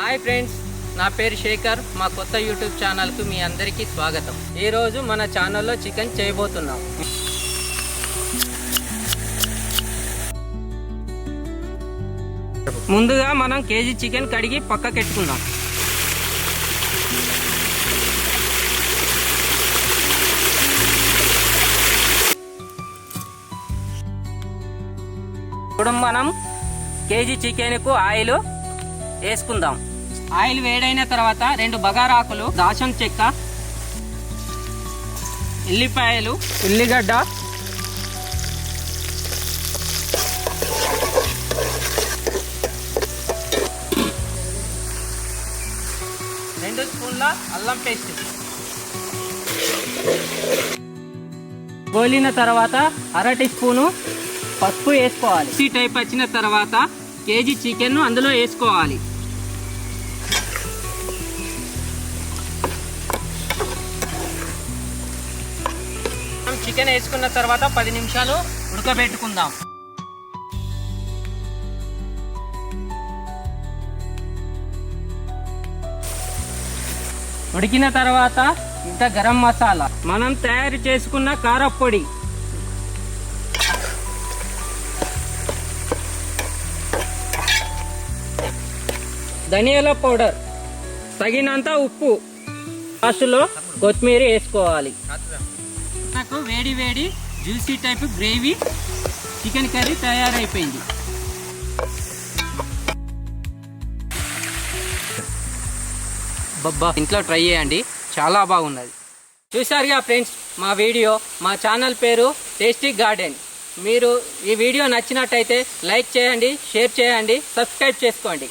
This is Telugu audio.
హాయ్ ఫ్రెండ్స్, నా పేరు శేఖర్. మా కొత్త యూట్యూబ్ ఛానల్కు మీ అందరికీ స్వాగతం. ఈరోజు మన ఛానల్లో చికెన్ చేయబోతున్నాం. ముందుగా మనం కేజీ చికెన్ కడిగి పక్కకెట్టుకుందాం. ఇప్పుడు మనం కేజీ చికెన్కు ఆయిల్ వేసుకుందాం. ఆయిల్ వేడైన తర్వాత 2 బగారాకులు, దాల్చిన చెక్క, ఉల్లిపాయలు, ఉల్లిగడ్డ, రెండు స్పూన్ల అల్లం పేస్ట్. గోలిన తర్వాత 1/2 టీ స్పూను పసుపు వేసుకోవాలి. ఈ టైప్ వచ్చిన తర్వాత కేజీ చికెన్ అందులో వేసుకోవాలి. చికెన్ వేసుకున్న తర్వాత 10 నిమిషాలు ఉడకబెట్టుకుందాం. ఉడికిన తర్వాత ఇంత గరం మసాలా, మనం తయారు చేసుకున్న కారపొడి, ధనియాల పౌడర్, తగినంత ఉప్పు, లాస్ట్లో కొత్తిమీర వేసుకోవాలి. నాకు వేడి వేడి juicy type gravy chicken curry తయారైపోయింది. బబ్బా, ఇంట్లో ట్రై చేయండి, చాలా బాగున్నది. చూసారుగా ఫ్రెండ్స్, మా వీడియో. మా ఛానల్ పేరు టేస్టీ గార్డెన్. మీరు ఈ వీడియో నచ్చినట్టయితే లైక్ చేయండి, షేర్ చేయండి, సబ్స్క్రైబ్ చేసుకోండి.